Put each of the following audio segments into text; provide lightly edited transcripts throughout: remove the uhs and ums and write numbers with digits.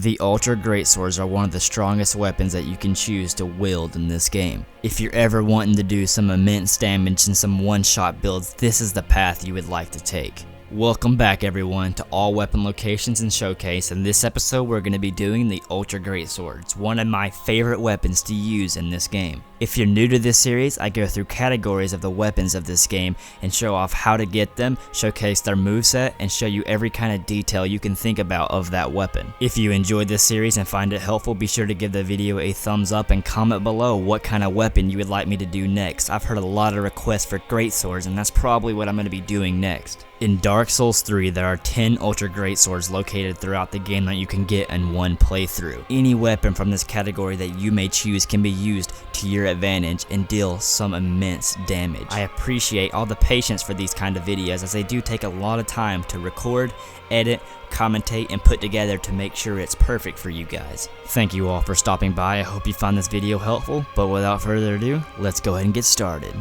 The Ultra Greatswords are one of the strongest weapons that you can choose to wield in this game. If you're ever wanting to do some immense damage and some one-shot builds, this is the path you would like to take. Welcome back everyone to All Weapon Locations and Showcase. In this episode we're going to be doing the Ultra Greatswords, one of my favorite weapons to use in this game. If you're new to this series, I go through categories of the weapons of this game and show off how to get them, showcase their moveset, and show you every kind of detail you can think about of that weapon. If you enjoyed this series and find it helpful, be sure to give the video a thumbs up and comment below what kind of weapon you would like me to do next. I've heard a lot of requests for Greatswords and that's probably what I'm going to be doing next. In Dark Souls 3, there are 10 Ultra Greatswords located throughout the game that you can get in one playthrough. Any weapon from this category that you may choose can be used to your advantage and deal some immense damage. I appreciate all the patience for these kind of videos as they do take a lot of time to record, edit, commentate, and put together to make sure it's perfect for you guys. Thank you all for stopping by. I hope you found this video helpful, but without further ado, let's go ahead and get started.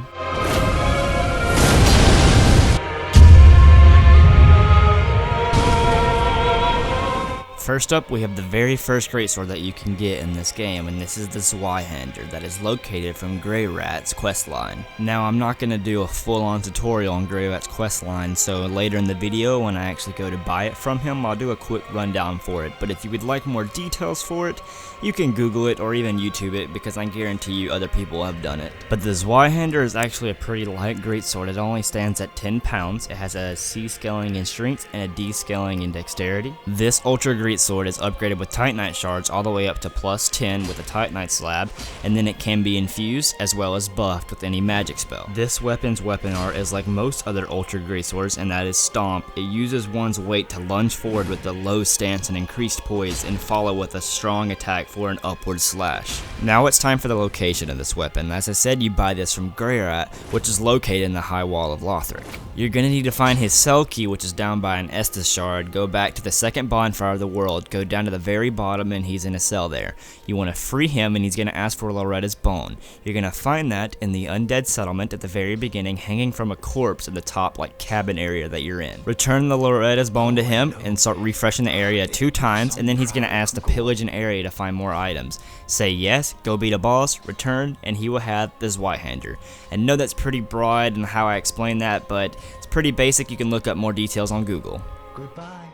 First up, we have the very first greatsword that you can get in this game, and this is the Zweihander that is located from Greyrat's questline. Now, I'm not going to do a full-on tutorial on Greyrat's questline, so later in the video when I actually go to buy it from him, I'll do a quick rundown for it. But if you would like more details for it, you can Google it or even YouTube it, because I guarantee you other people have done it. But the Zweihander is actually a pretty light greatsword. It only stands at 10 pounds. It has a C scaling in strength and a D scaling in dexterity. This Ultra Greatsword is upgraded with Titanite shards all the way up to plus 10 with a Titanite slab, and then it can be infused as well as buffed with any magic spell. This weapon's weapon art is like most other Ultra Greatswords, and that is Stomp. It uses one's weight to lunge forward with a low stance and increased poise and follow with a strong attack for an upward slash. Now it's time for the location of this weapon. As I said, you buy this from Greirat, which is located in the high wall of Lothric. You're going to need to find his cell key, which is down by an Estus shard, go back to the second bonfire of the world, go down to the very bottom, and he's in a cell there. You want to free him and he's going to ask for Loretta's bone. You're going to find that in the undead settlement at the very beginning, hanging from a corpse in the top like cabin area that you're in. Return the Loretta's bone to him and start refreshing the area 2 times, and then he's going to ask to pillage an area to find more items. Say yes, go beat a boss, return, and he will have the Zweihander. And know that's pretty broad in how I explain that, but it's pretty basic. You can look up more details on Google. Goodbye.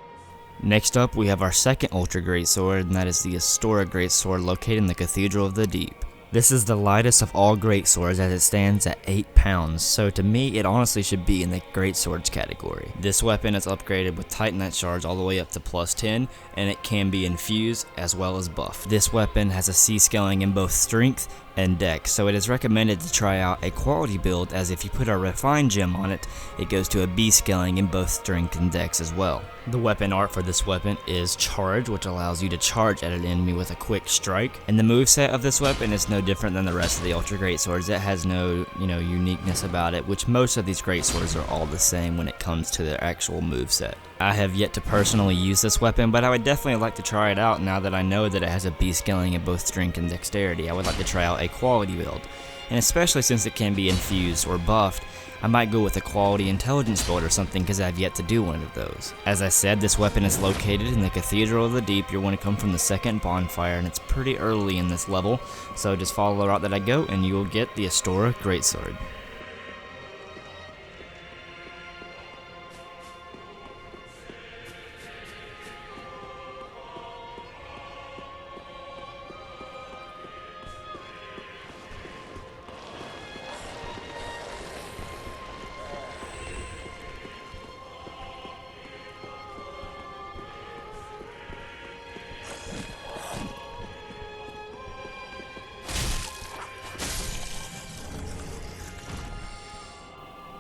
Next up, we have our second Ultra Greatsword, and that is the Astora Greatsword located in the Cathedral of the Deep. This is the lightest of all greatswords as it stands at 8 pounds, so to me it honestly should be in the greatswords category. This weapon is upgraded with Titanite shards all the way up to plus 10, and it can be infused as well as buffed. This weapon has a C scaling in both strength and dex, so it is recommended to try out a quality build, as if you put a refined gem on it, it goes to a B scaling in both strength and dex as well. The weapon art for this weapon is Charge, which allows you to charge at an enemy with a quick strike, and the moveset of this weapon is no different than the rest of the Ultra Greatswords. It has no, uniqueness about it, which most of these greatswords are all the same when it comes to their actual moveset. I have yet to personally use this weapon, but I would definitely like to try it out now that I know that it has a B scaling in both strength and dexterity. I would like to try out a quality build, and especially since it can be infused or buffed, I might go with a quality intelligence build or something, because I've yet to do one of those. As I said, this weapon is located in the Cathedral of the Deep. You're going to come from the second bonfire, and it's pretty early in this level, so just follow the route that I go and you will get the Astora Greatsword.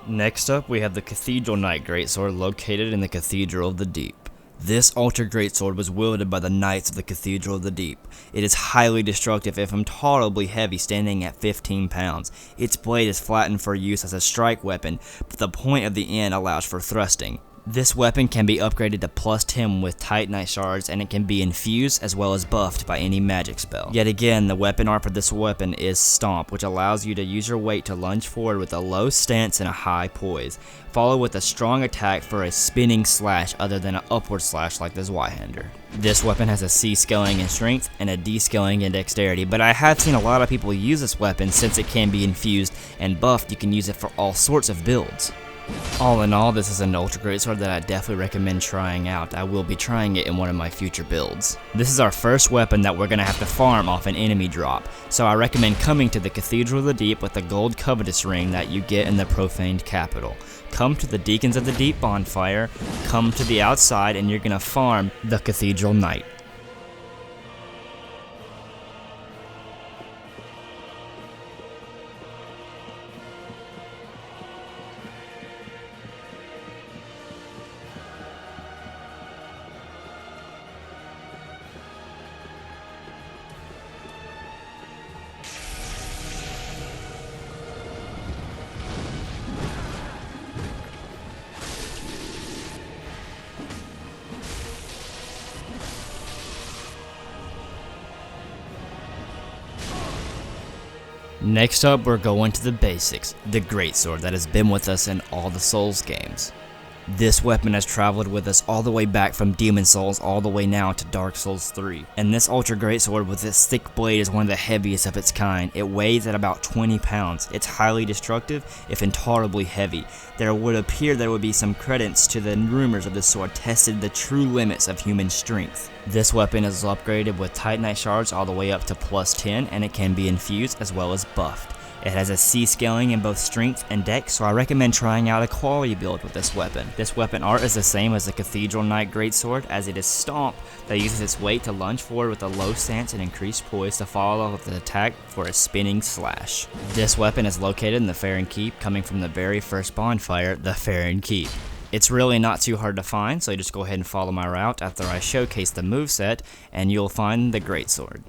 Next up, we have the Cathedral Knight Greatsword located in the Cathedral of the Deep. This Ultra Greatsword was wielded by the Knights of the Cathedral of the Deep. It is highly destructive, if intolerably heavy, standing at 15 pounds. Its blade is flattened for use as a strike weapon, but the point of the end allows for thrusting. This weapon can be upgraded to plus 10 with Titanite shards, and it can be infused as well as buffed by any magic spell. Yet again, the weapon art for this weapon is Stomp, which allows you to use your weight to lunge forward with a low stance and a high poise, followed with a strong attack for a spinning slash other than an upward slash like the Zweihander. This weapon has a C scaling in strength and a D scaling in dexterity, but I have seen a lot of people use this weapon since it can be infused and buffed. You can use it for all sorts of builds. All in all, this is an ultra greatsword that I definitely recommend trying out. I will be trying it in one of my future builds. This is our first weapon that we're going to have to farm off an enemy drop, so I recommend coming to the Cathedral of the Deep with the gold covetous ring that you get in the Profaned capital. Come to the Deacons of the Deep bonfire, come to the outside, and you're going to farm the Cathedral Knight. Next up, we're going to the basics, the Greatsword that has been with us in all the Souls games. This weapon has traveled with us all the way back from Demon Souls all the way now to Dark Souls 3. And this Ultra Greatsword with its thick blade is one of the heaviest of its kind. It weighs at about 20 pounds. It's highly destructive, if intolerably heavy. There would appear there would be some credence to the rumors of this sword tested the true limits of human strength. This weapon is upgraded with Titanite shards all the way up to plus 10, and it can be infused as well as buffed. It has a C scaling in both strength and dex, so I recommend trying out a quality build with this weapon. This weapon art is the same as the Cathedral Knight Greatsword, as it is Stomp that uses its weight to lunge forward with a low stance and increased poise to follow with an attack for a spinning slash. This weapon is located in the Farron Keep, coming from the very first bonfire, the Farron Keep. It's really not too hard to find, so just go ahead and follow my route after I showcase the moveset, and you'll find the Greatsword.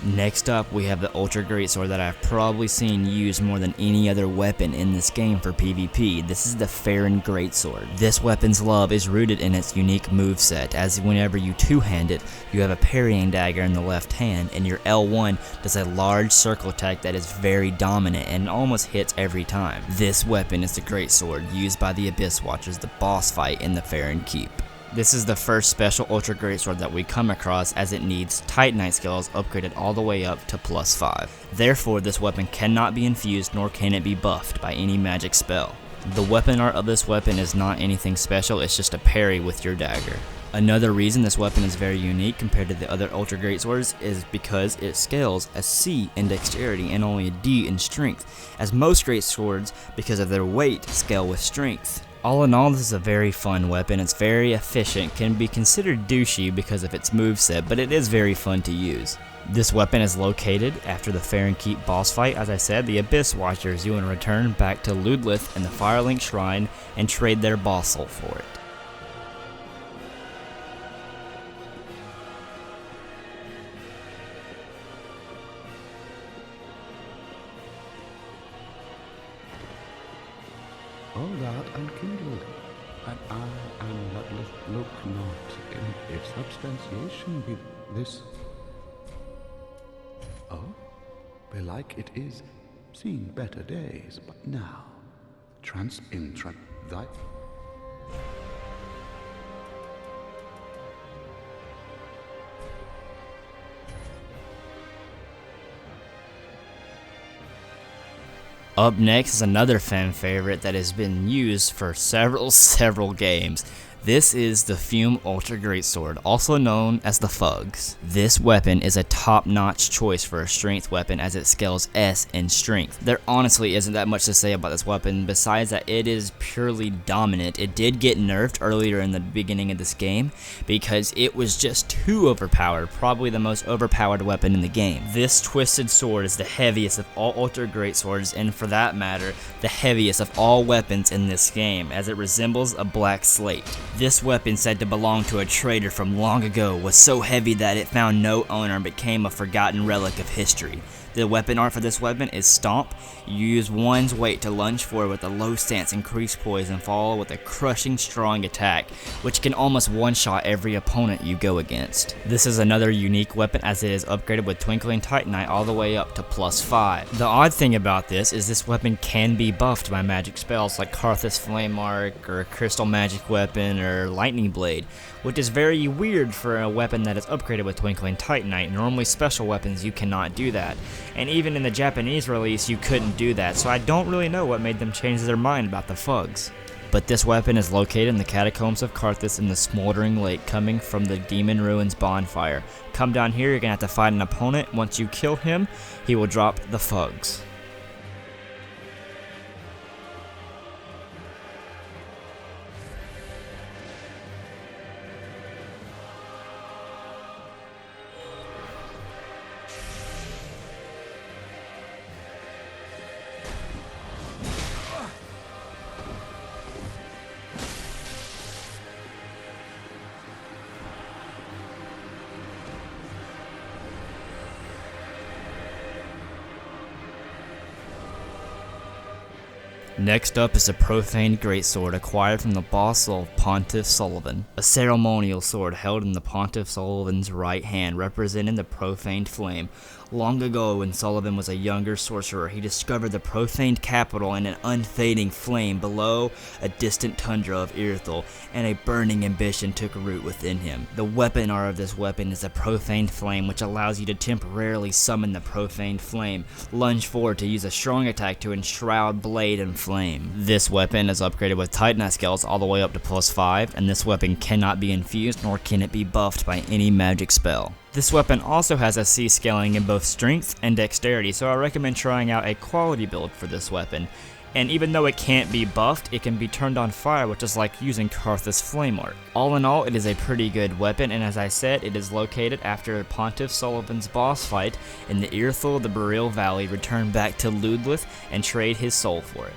Next up, we have the Ultra Greatsword that I've probably seen used more than any other weapon in this game for PvP. This is the Farron Greatsword. This weapon's love is rooted in its unique moveset, as whenever you two-hand it, you have a parrying dagger in the left hand, and your L1 does a large circle attack that is very dominant and almost hits every time. This weapon is the Greatsword used by the Abyss Watchers, the boss fight in the Farron Keep. This is the first special Ultra Greatsword that we come across, as it needs Titanite skills upgraded all the way up to plus 5. Therefore, this weapon cannot be infused nor can it be buffed by any magic spell. The weapon art of this weapon is not anything special, it's just a parry with your dagger. Another reason this weapon is very unique compared to the other Ultra Greatswords is because it scales a C in dexterity and only a D in strength, as most Greatswords, because of their weight, scale with strength. All in all, this is a very fun weapon. It's very efficient, can be considered douchey because of its moveset, but it is very fun to use. This weapon is located after the Farron Keep boss fight. As I said, the Abyss Watchers, you will return back to Ludlith and the Firelink Shrine and trade their boss soul for it. All that unkindled, and I am Ludlith. Look not in its substantiation with this. Oh, belike it is seen better days, but now, thy. Up next is another fan favorite that has been used for several games. This is the Fume Ultra Greatsword, also known as the Fugs. This weapon is a top-notch choice for a strength weapon as it scales S in strength. There honestly isn't that much to say about this weapon besides that it is purely dominant. It did get nerfed earlier in the beginning of this game because it was just too overpowered, probably the most overpowered weapon in the game. This twisted sword is the heaviest of all Ultra Greatswords, and for that matter, the heaviest of all weapons in this game, as it resembles a black slate. This weapon, said to belong to a trader from long ago, was so heavy that it found no owner and became a forgotten relic of history. The weapon art for this weapon is Stomp. You use one's weight to lunge forward with a low stance, increase poise, and follow with a crushing strong attack, which can almost one-shot every opponent you go against. This is another unique weapon as it is upgraded with Twinkling Titanite all the way up to +5. The odd thing about this weapon can be buffed by magic spells like Karthus Flame Arc or Crystal Magic Weapon or Lightning Blade, which is very weird for a weapon that is upgraded with Twinkling Titanite. Normally special weapons you cannot do that. And even in the Japanese release you couldn't do that, so I don't really know what made them change their mind about the Fugs. But this weapon is located in the Catacombs of Karthus in the Smoldering Lake coming from the Demon Ruins bonfire. Come down here, you're going to have to fight an opponent. Once you kill him, he will drop the Fugs. Next up is the Profaned Greatsword, acquired from the boss of Pontiff Sulyvahn. A ceremonial sword held in the Pontiff Sulyvahn's right hand, representing the Profaned Flame. Long ago, when Sulyvahn was a younger sorcerer, he discovered the profaned capital in an unfading flame below a distant tundra of Irithyll, and a burning ambition took root within him. The weapon art of this weapon is the Profaned Flame, which allows you to temporarily summon the Profaned Flame, lunge forward to use a strong attack to enshroud blade in flame. This weapon is upgraded with Titanite scales all the way up to +5, and this weapon cannot be infused nor can it be buffed by any magic spell. This weapon also has a C scaling in both strength and dexterity, so I recommend trying out a quality build for this weapon. And even though it can't be buffed, it can be turned on fire, which is like using Karthus Flame Arc. All in all, it is a pretty good weapon, and as I said, it is located after Pontiff Sulyvahn's boss fight in the Irithyll of the Beryl Valley. Return back to Ludleth and trade his soul for it.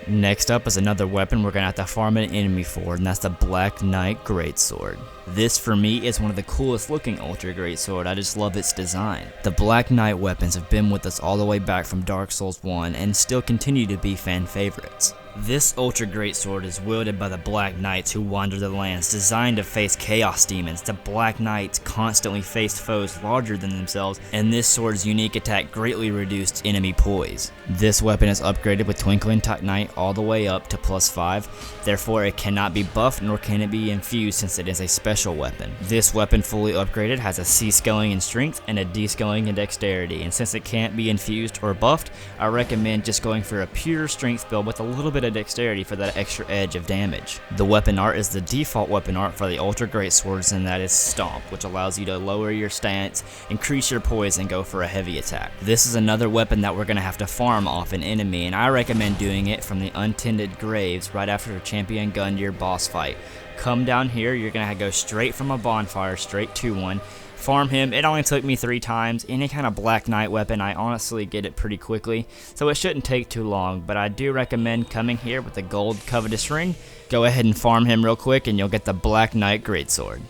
Next up is another weapon we're going to have to farm an enemy for, and that's the Black Knight Greatsword. This for me is one of the coolest looking Ultra Greatsword. I just love its design. The Black Knight weapons have been with us all the way back from Dark Souls 1 and still continue to be fan favorites. This Ultra Greatsword is wielded by the Black Knights who wander the lands, designed to face Chaos Demons. The Black Knights constantly faced foes larger than themselves, and this sword's unique attack greatly reduced enemy poise. This weapon is upgraded with Twinkling Titanite all the way up to +5, therefore it cannot be buffed nor can it be infused since it is a special weapon. This weapon fully upgraded has a C scaling in strength and a D scaling in dexterity, and since it can't be infused or buffed, I recommend just going for a pure strength build with a little bit of dexterity for that extra edge of damage. The weapon art is the default weapon art for the Ultra Greatswords, and that is Stomp, which allows you to lower your stance, increase your poise, and go for a heavy attack. This is another weapon that we're going to have to farm off an enemy, and I recommend doing it from the Untended Graves right after a Champion Gundyr boss fight. Come down here, you're going to go straight from a bonfire straight to one. Farm him. It only took me 3 times. Any kind of Black Knight weapon, I honestly get it pretty quickly, so it shouldn't take too long, but I do recommend coming here with the gold Covetous Ring. Go ahead and farm him real quick and you'll get the Black Knight Greatsword.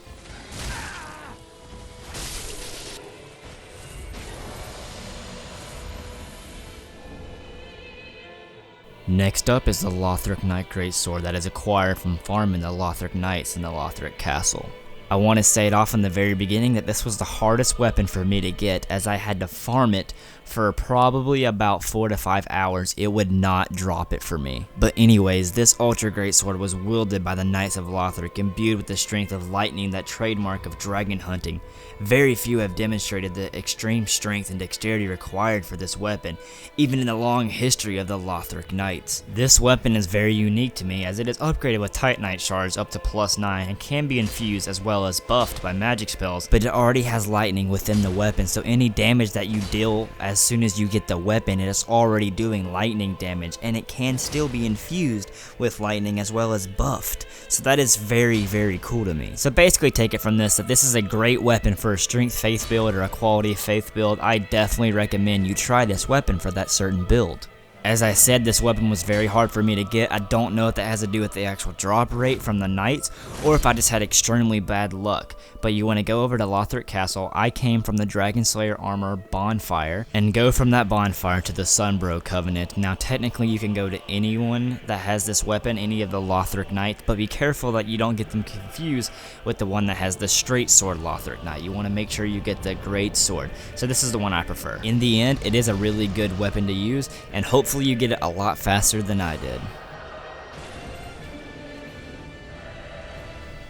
Next up is the Lothric Knight Greatsword that is acquired from farming the Lothric Knights in the Lothric Castle. I want to say it off in the very beginning that this was the hardest weapon for me to get, as I had to farm it for probably about 4 to 5 hours. It would not drop it for me. But anyways, this Ultra Greatsword was wielded by the Knights of Lothric, imbued with the strength of lightning, that trademark of dragon hunting. Very few have demonstrated the extreme strength and dexterity required for this weapon, even in the long history of the Lothric Knights. This weapon is very unique to me, as it is upgraded with Titanite shards up to +9 and can be infused as well as buffed by magic spells, but it already has lightning within the weapon, so any damage that you deal as soon as you get the weapon, it is already doing lightning damage, and it can still be infused with lightning as well as buffed. So that is very, very cool to me. So basically take it from this that this is a great weapon for a strength faith build or a quality faith build. I definitely recommend you try this weapon for that certain build. As I said, this weapon was very hard for me to get. I don't know if that has to do with the actual drop rate from the knights, or if I just had extremely bad luck. But you want to go over to Lothric Castle. I came from the Dragon Slayer Armor Bonfire, and go from that bonfire to the Sunbro Covenant. Now technically you can go to anyone that has this weapon, any of the Lothric Knights, but be careful that you don't get them confused with the one that has the straight sword Lothric Knight. You want to make sure you get the great sword. So this is the one I prefer. In the end, it is a really good weapon to use, and hopefully you get it a lot faster than I did.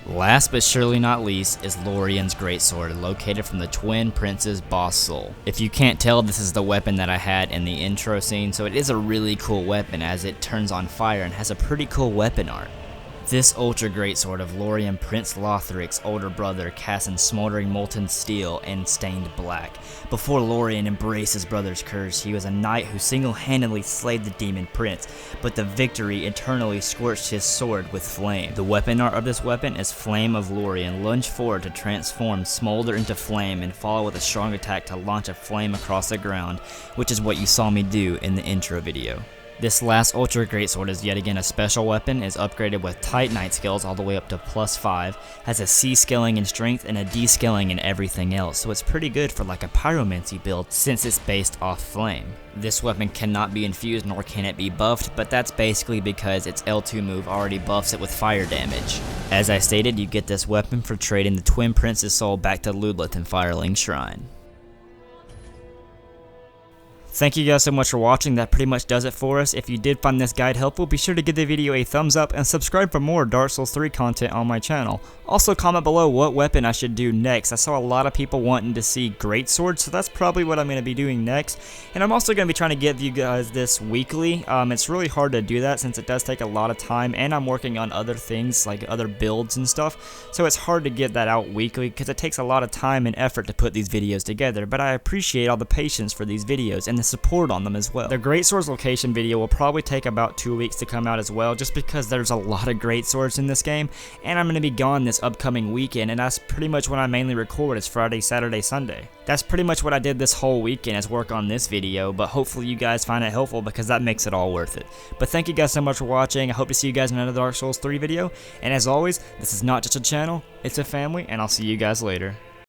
Last but surely not least is Lorian's Greatsword, located from the Twin Prince's Boss Soul. If you can't tell, this is the weapon that I had in the intro scene, so it is a really cool weapon as it turns on fire and has a pretty cool weapon art. This Ultra Greatsword of Lorian Prince Lothric's older brother casts in smoldering molten steel and stained black. Before Lorian embraced his brother's curse, he was a knight who single-handedly slayed the demon prince, but the victory eternally scorched his sword with flame. The weapon art of this weapon is Flame of Lorian. Lunge forward to transform smolder into flame and follow with a strong attack to launch a flame across the ground, which is what you saw me do in the intro video. This last Ultra Greatsword is yet again a special weapon, is upgraded with Titanite skills all the way up to +5, has a C scaling in strength and a D scaling in everything else, so it's pretty good for like a pyromancy build since it's based off flame. This weapon cannot be infused nor can it be buffed, but that's basically because its L2 move already buffs it with fire damage. As I stated, you get this weapon for trading the Twin Prince's soul back to Ludleth and Firelink Shrine. Thank you guys so much for watching. That pretty much does it for us. If you did find this guide helpful, be sure to give the video a thumbs up and subscribe for more Dark Souls 3 content on my channel. Also comment below what weapon I should do next. I saw a lot of people wanting to see Greatswords, so that's probably what I'm going to be doing next. And I'm also going to be trying to give you guys this weekly. It's really hard to do that since it does take a lot of time, and I'm working on other things like other builds and stuff. So it's hard to get that out weekly because it takes a lot of time and effort to put these videos together. But I appreciate all the patience for these videos and the support on them as well. The Greatswords Location video will probably take about 2 weeks to come out as well, just because there's a lot of Greatswords in this game, and I'm going to be gone this upcoming weekend, and that's pretty much when I mainly record, is Friday, Saturday, Sunday. That's pretty much what I did this whole weekend, is work on this video, but hopefully you guys find it helpful because that makes it all worth it. But thank you guys so much for watching. I hope to see you guys in another Dark Souls 3 video, and as always, this is not just a channel, it's a family, and I'll see you guys later.